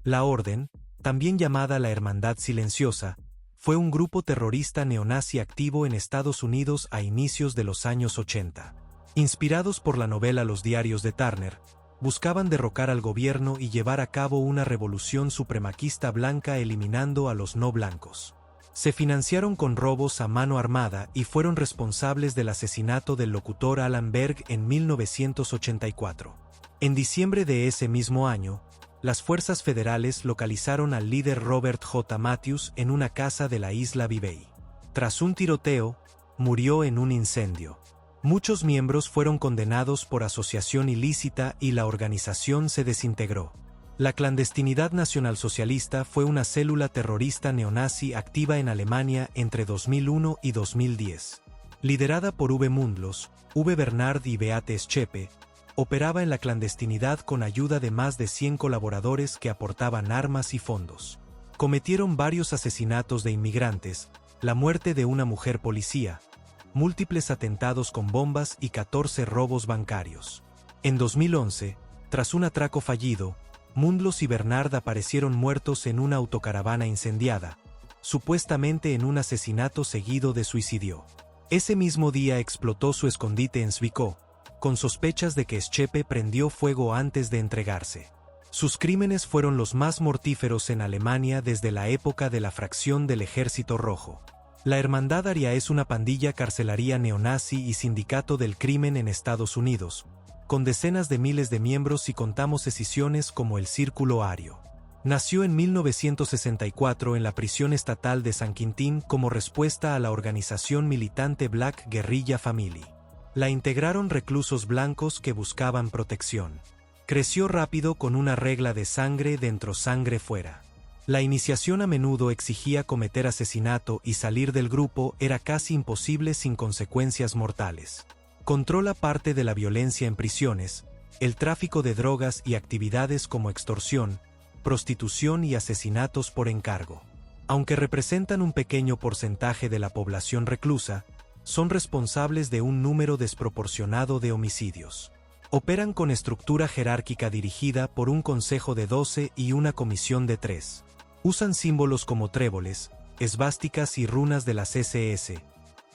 La Orden, también llamada la Hermandad Silenciosa, fue un grupo terrorista neonazi activo en Estados Unidos a inicios de los años 80. Inspirados por la novela Los diarios de Turner, buscaban derrocar al gobierno y llevar a cabo una revolución supremacista blanca eliminando a los no blancos. Se financiaron con robos a mano armada y fueron responsables del asesinato del locutor Alan Berg en 1984. En diciembre de ese mismo año, las fuerzas federales localizaron al líder Robert J. Matthews en una casa de la isla Vivey. Tras un tiroteo, murió en un incendio. Muchos miembros fueron condenados por asociación ilícita y la organización se desintegró. La clandestinidad nacionalsocialista fue una célula terrorista neonazi activa en Alemania entre 2001 y 2010. Liderada por Uwe Mundlos, Uwe Bernard y Beate Zschäpe, operaba en la clandestinidad con ayuda de más de 100 colaboradores que aportaban armas y fondos. Cometieron varios asesinatos de inmigrantes, la muerte de una mujer policía, múltiples atentados con bombas y 14 robos bancarios. En 2011, tras un atraco fallido, Mundlos y Bernard aparecieron muertos en una autocaravana incendiada, supuestamente en un asesinato seguido de suicidio. Ese mismo día explotó su escondite en Zwickau, con sospechas de que Zschäpe prendió fuego antes de entregarse. Sus crímenes fueron los más mortíferos en Alemania desde la época de la fracción del Ejército Rojo. La Hermandad Aria es una pandilla carcelaria neonazi y sindicato del crimen en Estados Unidos, con decenas de miles de miembros si contamos escisiones como el Círculo Ario. Nació en 1964 en la prisión estatal de San Quintín como respuesta a la organización militante Black Guerrilla Family. La integraron reclusos blancos que buscaban protección. Creció rápido con una regla de sangre dentro sangre fuera. La iniciación a menudo exigía cometer asesinato y salir del grupo era casi imposible sin consecuencias mortales. Controla parte de la violencia en prisiones, el tráfico de drogas y actividades como extorsión, prostitución y asesinatos por encargo. Aunque representan un pequeño porcentaje de la población reclusa, son responsables de un número desproporcionado de homicidios. Operan con estructura jerárquica dirigida por un consejo de 12 y una comisión de 3. Usan símbolos como tréboles, esvásticas y runas de las SS,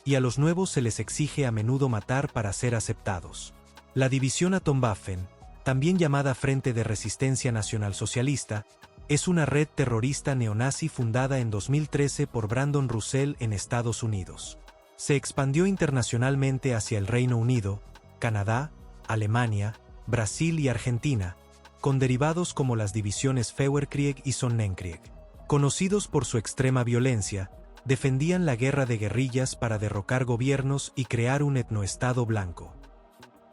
y a los nuevos se les exige a menudo matar para ser aceptados. La división Atomwaffen, también llamada Frente de Resistencia Nacional Socialista, es una red terrorista neonazi fundada en 2013 por Brandon Russell en Estados Unidos. Se expandió internacionalmente hacia el Reino Unido, Canadá, Alemania, Brasil y Argentina, con derivados como las divisiones Feuerkrieg y Sonnenkrieg. Conocidos por su extrema violencia, defendían la guerra de guerrillas para derrocar gobiernos y crear un etnoestado blanco.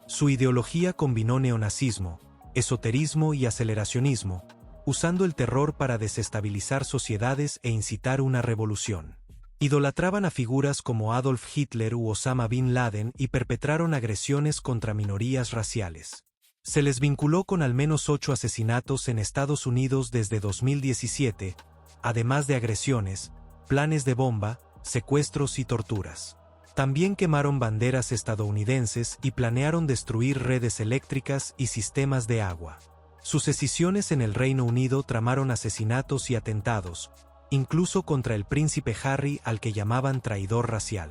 Su ideología combinó neonazismo, esoterismo y aceleracionismo, usando el terror para desestabilizar sociedades e incitar una revolución. Idolatraban a figuras como Adolf Hitler u Osama Bin Laden y perpetraron agresiones contra minorías raciales. Se les vinculó con al menos 8 asesinatos en Estados Unidos desde 2017, además de agresiones, planes de bomba, secuestros y torturas. También quemaron banderas estadounidenses y planearon destruir redes eléctricas y sistemas de agua. Sus escisiones en el Reino Unido tramaron asesinatos y atentados, incluso contra el príncipe Harry al que llamaban traidor racial.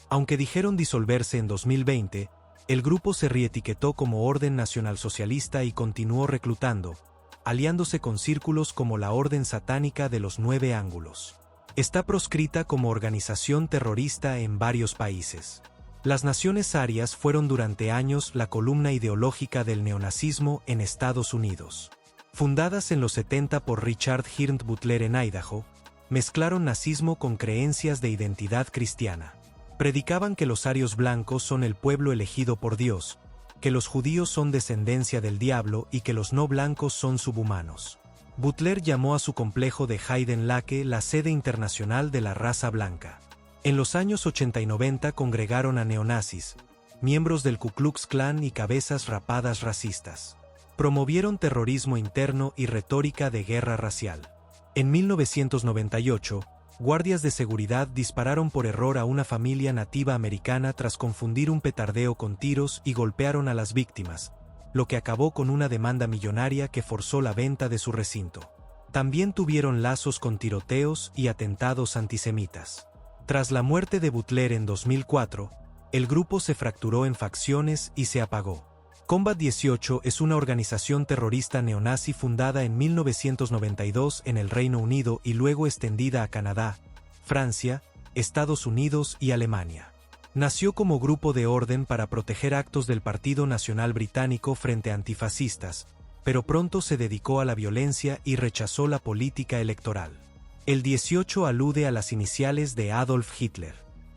Aunque dijeron disolverse en 2020, el grupo se reetiquetó como Orden Nacionalsocialista y continuó reclutando, aliándose con círculos como la Orden Satánica de los 9 Ángulos. Está proscrita como organización terrorista en varios países. Las naciones arias fueron durante años la columna ideológica del neonazismo en Estados Unidos. Fundadas en los 70 por Richard Hirnt Butler en Idaho, mezclaron nazismo con creencias de identidad cristiana. Predicaban que los arios blancos son el pueblo elegido por Dios, que los judíos son descendencia del diablo y que los no blancos son subhumanos. Butler llamó a su complejo de Hayden Lake la sede internacional de la raza blanca. En los años 80 y 90 congregaron a neonazis, miembros del Ku Klux Klan y cabezas rapadas racistas. Promovieron terrorismo interno y retórica de guerra racial. En 1998, guardias de seguridad dispararon por error a una familia nativa americana tras confundir un petardeo con tiros y golpearon a las víctimas, lo que acabó con una demanda millonaria que forzó la venta de su recinto. También tuvieron lazos con tiroteos y atentados antisemitas. Tras la muerte de Butler en 2004, el grupo se fracturó en facciones y se apagó. Combat 18 es una organización terrorista neonazi fundada en 1992 en el Reino Unido y luego extendida a Canadá, Francia, Estados Unidos y Alemania. Nació como grupo de orden para proteger actos del Partido Nacional Británico frente a antifascistas, pero pronto se dedicó a la violencia y rechazó la política electoral. El 18 alude a las iniciales de Adolf Hitler.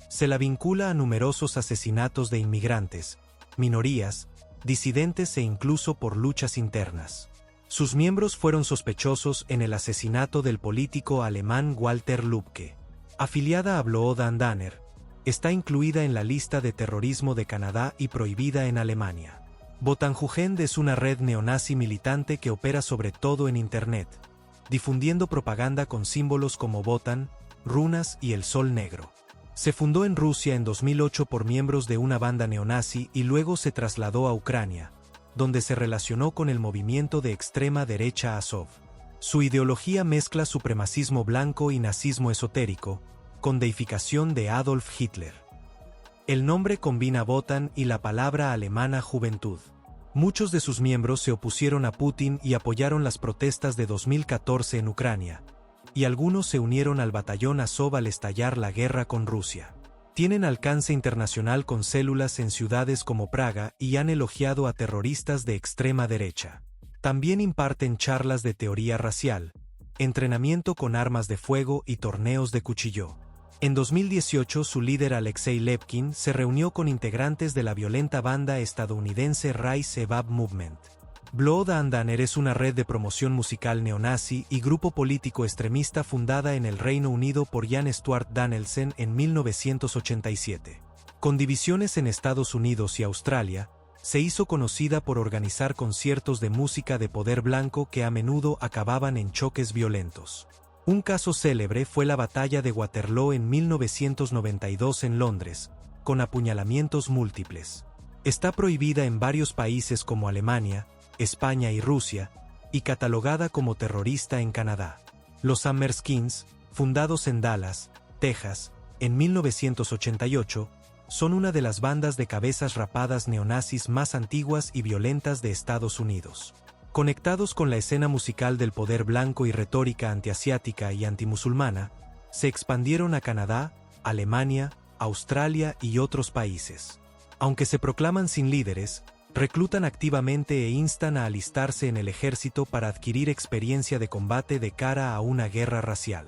Se la vincula a numerosos asesinatos de inmigrantes, minorías, disidentes e incluso por luchas internas. Sus miembros fueron sospechosos en el asesinato del político alemán Walter Lübke. Afiliada a Blood and Honor, está incluida en la lista de terrorismo de Canadá y prohibida en Alemania. Wotan-Jugend es una red neonazi militante que opera sobre todo en Internet, difundiendo propaganda con símbolos como Wotan, runas y el sol negro. Se fundó en Rusia en 2008 por miembros de una banda neonazi y luego se trasladó a Ucrania, donde se relacionó con el movimiento de extrema derecha Azov. Su ideología mezcla supremacismo blanco y nazismo esotérico, con deificación de Adolf Hitler. El nombre combina Wotan y la palabra alemana juventud. Muchos de sus miembros se opusieron a Putin y apoyaron las protestas de 2014 en Ucrania, y algunos se unieron al batallón Azov al estallar la guerra con Rusia. Tienen alcance internacional con células en ciudades como Praga y han elogiado a terroristas de extrema derecha. También imparten charlas de teoría racial, entrenamiento con armas de fuego y torneos de cuchillo. En 2018 su líder Alexei Lepkin se reunió con integrantes de la violenta banda estadounidense Rise Above Movement. Blood and Honor es una red de promoción musical neonazi y grupo político extremista fundada en el Reino Unido por Jan Stuart Danielsen en 1987. Con divisiones en Estados Unidos y Australia, se hizo conocida por organizar conciertos de música de poder blanco que a menudo acababan en choques violentos. Un caso célebre fue la batalla de Waterloo en 1992 en Londres, con apuñalamientos múltiples. Está prohibida en varios países como Alemania, España y Rusia, y catalogada como terrorista en Canadá. Los Hammerskins, fundados en Dallas, Texas, en 1988, son una de las bandas de cabezas rapadas neonazis más antiguas y violentas de Estados Unidos. Conectados con la escena musical del poder blanco y retórica antiasiática y antimusulmana, se expandieron a Canadá, Alemania, Australia y otros países. Aunque se proclaman sin líderes, reclutan activamente e instan a alistarse en el ejército para adquirir experiencia de combate de cara a una guerra racial.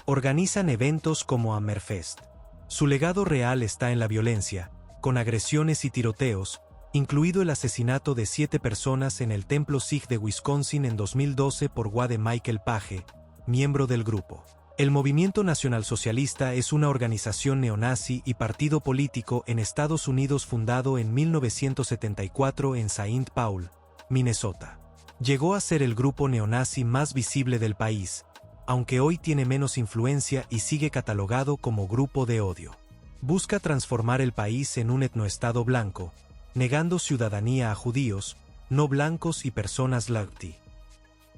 Organizan eventos como Hammerfest. Su legado real está en la violencia, con agresiones y tiroteos, incluido el asesinato de 7 personas en el templo Sikh de Wisconsin en 2012 por Wade Michael Page, miembro del grupo. El Movimiento Nacionalsocialista es una organización neonazi y partido político en Estados Unidos fundado en 1974 en Saint Paul, Minnesota. Llegó a ser el grupo neonazi más visible del país, aunque hoy tiene menos influencia y sigue catalogado como grupo de odio. Busca transformar el país en un etnoestado blanco, negando ciudadanía a judíos, no blancos y personas LGBTI.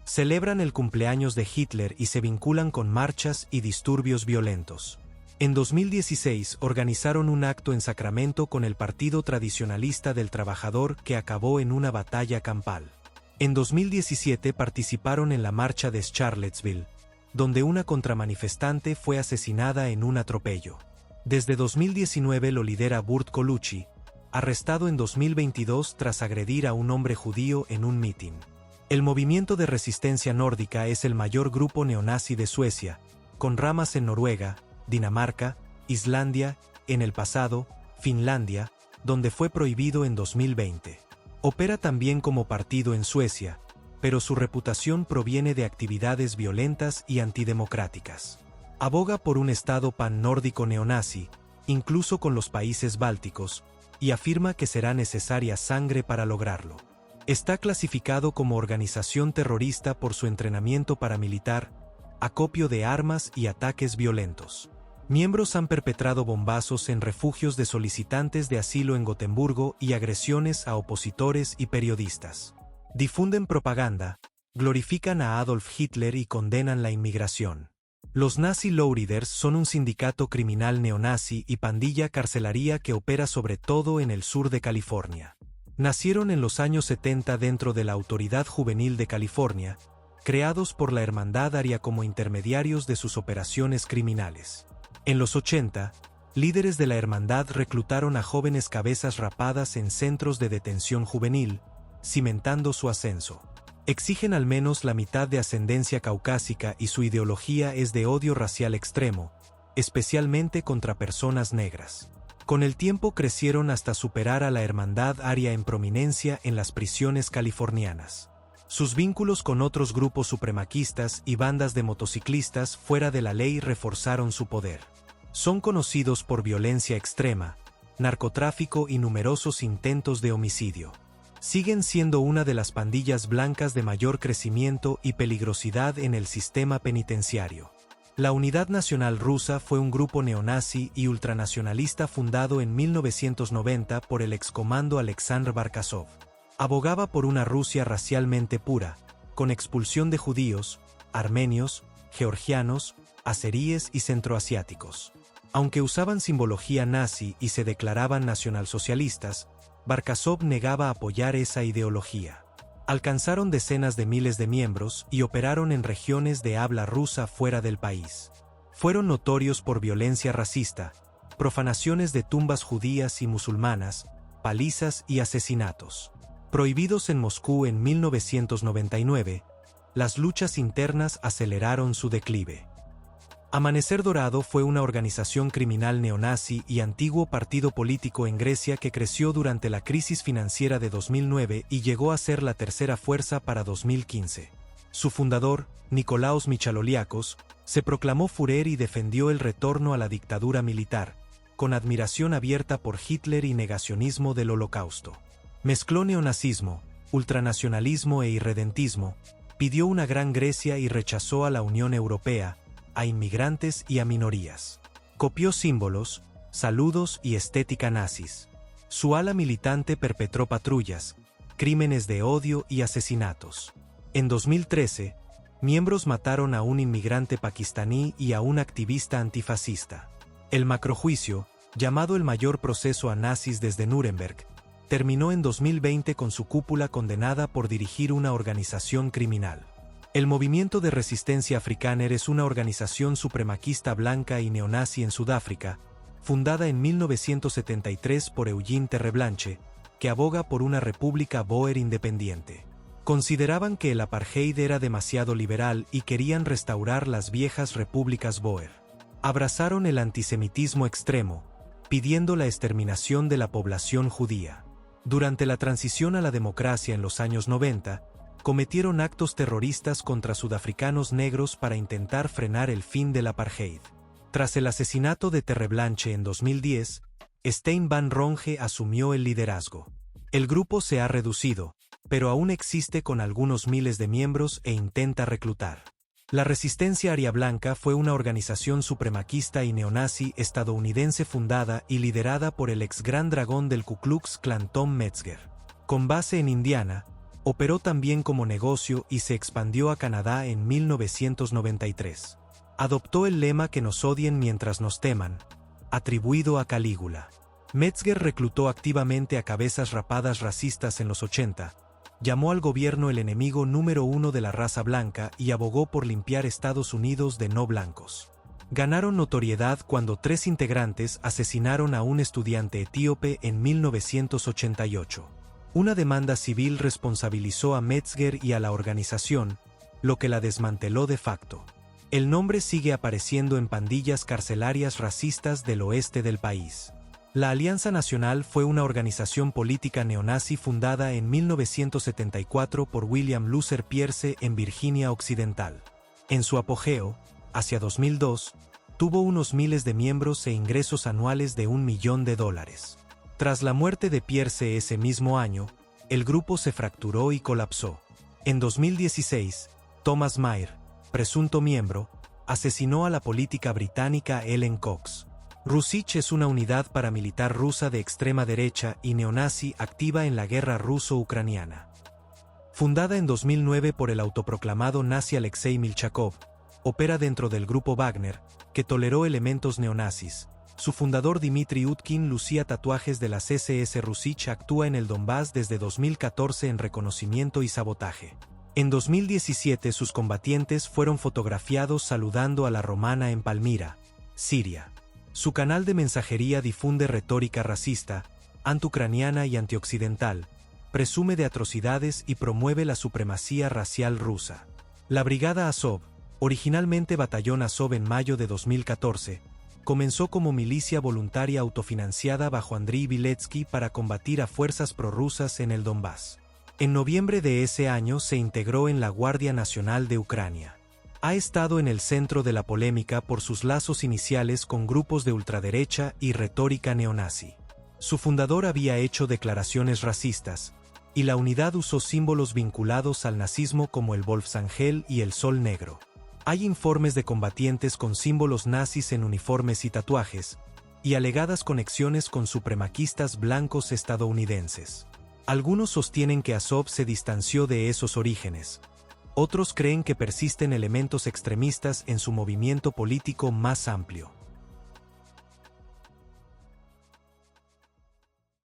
Celebran el cumpleaños de Hitler y se vinculan con marchas y disturbios violentos. En 2016 organizaron un acto en Sacramento con el Partido Tradicionalista del Trabajador que acabó en una batalla campal. En 2017 participaron en la marcha de Charlottesville, donde una contramanifestante fue asesinada en un atropello. Desde 2019 lo lidera Burt Colucci, arrestado en 2022 tras agredir a un hombre judío en un mitin. El movimiento de resistencia nórdica es el mayor grupo neonazi de Suecia, con ramas en Noruega, Dinamarca, Islandia, en el pasado, Finlandia, donde fue prohibido en 2020. Opera también como partido en Suecia, pero su reputación proviene de actividades violentas y antidemocráticas. Aboga por un estado pan-nórdico neonazi, incluso con los países bálticos, y afirma que será necesaria sangre para lograrlo. Está clasificado como organización terrorista por su entrenamiento paramilitar, acopio de armas y ataques violentos. Miembros han perpetrado bombazos en refugios de solicitantes de asilo en Gotemburgo y agresiones a opositores y periodistas. Difunden propaganda, glorifican a Adolf Hitler y condenan la inmigración. Los Nazi Lowriders son un sindicato criminal neonazi y pandilla carcelaria que opera sobre todo en el sur de California. Nacieron en los años 70 dentro de la Autoridad Juvenil de California, creados por la Hermandad Aria como intermediarios de sus operaciones criminales. En los 80, líderes de la hermandad reclutaron a jóvenes cabezas rapadas en centros de detención juvenil, cimentando su ascenso. Exigen al menos la mitad de ascendencia caucásica y su ideología es de odio racial extremo, especialmente contra personas negras. Con el tiempo crecieron hasta superar a la Hermandad Aria en prominencia en las prisiones californianas. Sus vínculos con otros grupos supremaquistas y bandas de motociclistas fuera de la ley reforzaron su poder. Son conocidos por violencia extrema, narcotráfico y numerosos intentos de homicidio. Siguen siendo una de las pandillas blancas de mayor crecimiento y peligrosidad en el sistema penitenciario. La Unidad Nacional Rusa fue un grupo neonazi y ultranacionalista fundado en 1990 por el excomando Alexander Barkasov. Abogaba por una Rusia racialmente pura, con expulsión de judíos, armenios, georgianos, azeríes y centroasiáticos. Aunque usaban simbología nazi y se declaraban nacionalsocialistas, Barkasov negaba apoyar esa ideología. Alcanzaron decenas de miles de miembros y operaron en regiones de habla rusa fuera del país. Fueron notorios por violencia racista, profanaciones de tumbas judías y musulmanas, palizas y asesinatos. Prohibidos en Moscú en 1999, las luchas internas aceleraron su declive. Amanecer Dorado fue una organización criminal neonazi y antiguo partido político en Grecia que creció durante la crisis financiera de 2009 y llegó a ser la tercera fuerza para 2015. Su fundador, Nikolaos Michaloliakos, se proclamó Führer y defendió el retorno a la dictadura militar, con admiración abierta por Hitler y negacionismo del Holocausto. Mezcló neonazismo, ultranacionalismo e irredentismo, pidió una gran Grecia y rechazó a la Unión Europea, a inmigrantes y a minorías. Copió símbolos, saludos y estética nazis. Su ala militante perpetró patrullas, crímenes de odio y asesinatos. En 2013, miembros mataron a un inmigrante pakistaní y a un activista antifascista. El macrojuicio, llamado el mayor proceso a nazis desde Nuremberg, terminó en 2020 con su cúpula condenada por dirigir una organización criminal. El Movimiento de Resistencia Afrikaner es una organización supremaquista blanca y neonazi en Sudáfrica, fundada en 1973 por Eugene Terreblanche, que aboga por una república Boer independiente. Consideraban que el apartheid era demasiado liberal y querían restaurar las viejas repúblicas Boer. Abrazaron el antisemitismo extremo, pidiendo la exterminación de la población judía. Durante la transición a la democracia en los años 90, cometieron actos terroristas contra sudafricanos negros para intentar frenar el fin del apartheid. Tras el asesinato de Terreblanche en 2010, Stein van Ronge asumió el liderazgo. El grupo se ha reducido, pero aún existe con algunos miles de miembros e intenta reclutar. La Resistencia Aria Blanca fue una organización supremaquista y neonazi estadounidense fundada y liderada por el ex gran dragón del Ku Klux Klan Tom Metzger. Con base en Indiana, operó también como negocio y se expandió a Canadá en 1993. Adoptó el lema "que nos odien mientras nos teman", atribuido a Calígula. Metzger reclutó activamente a cabezas rapadas racistas en los 80, llamó al gobierno el enemigo número uno de la raza blanca y abogó por limpiar Estados Unidos de no blancos. Ganaron notoriedad cuando 3 integrantes asesinaron a un estudiante etíope en 1988. Una demanda civil responsabilizó a Metzger y a la organización, lo que la desmanteló de facto. El nombre sigue apareciendo en pandillas carcelarias racistas del oeste del país. La Alianza Nacional fue una organización política neonazi fundada en 1974 por William Luther Pierce en Virginia Occidental. En su apogeo, hacia 2002, tuvo unos miles de miembros e ingresos anuales de $1 millón. Tras la muerte de Pierce ese mismo año, el grupo se fracturó y colapsó. En 2016, Thomas Maher, presunto miembro, asesinó a la política británica Ellen Cox. Rusich es una unidad paramilitar rusa de extrema derecha y neonazi activa en la guerra ruso-ucraniana. Fundada en 2009 por el autoproclamado nazi Alexei Milchakov, opera dentro del grupo Wagner, que toleró elementos neonazis. Su fundador Dmitry Utkin lucía tatuajes de las SS Rusich. Actúa en el Donbass desde 2014 en reconocimiento y sabotaje. En 2017 sus combatientes fueron fotografiados saludando a la romana en Palmira, Siria. Su canal de mensajería difunde retórica racista, antiucraniana y antioccidental, presume de atrocidades y promueve la supremacía racial rusa. La Brigada Azov, originalmente Batallón Azov en mayo de 2014, comenzó como milicia voluntaria autofinanciada bajo Andriy Biletsky para combatir a fuerzas prorrusas en el Donbass. En noviembre de ese año se integró en la Guardia Nacional de Ucrania. Ha estado en el centro de la polémica por sus lazos iniciales con grupos de ultraderecha y retórica neonazi. Su fundador había hecho declaraciones racistas, y la unidad usó símbolos vinculados al nazismo como el Wolfsangel y el Sol Negro. Hay informes de combatientes con símbolos nazis en uniformes y tatuajes, y alegadas conexiones con supremacistas blancos estadounidenses. Algunos sostienen que Azov se distanció de esos orígenes. Otros creen que persisten elementos extremistas en su movimiento político más amplio.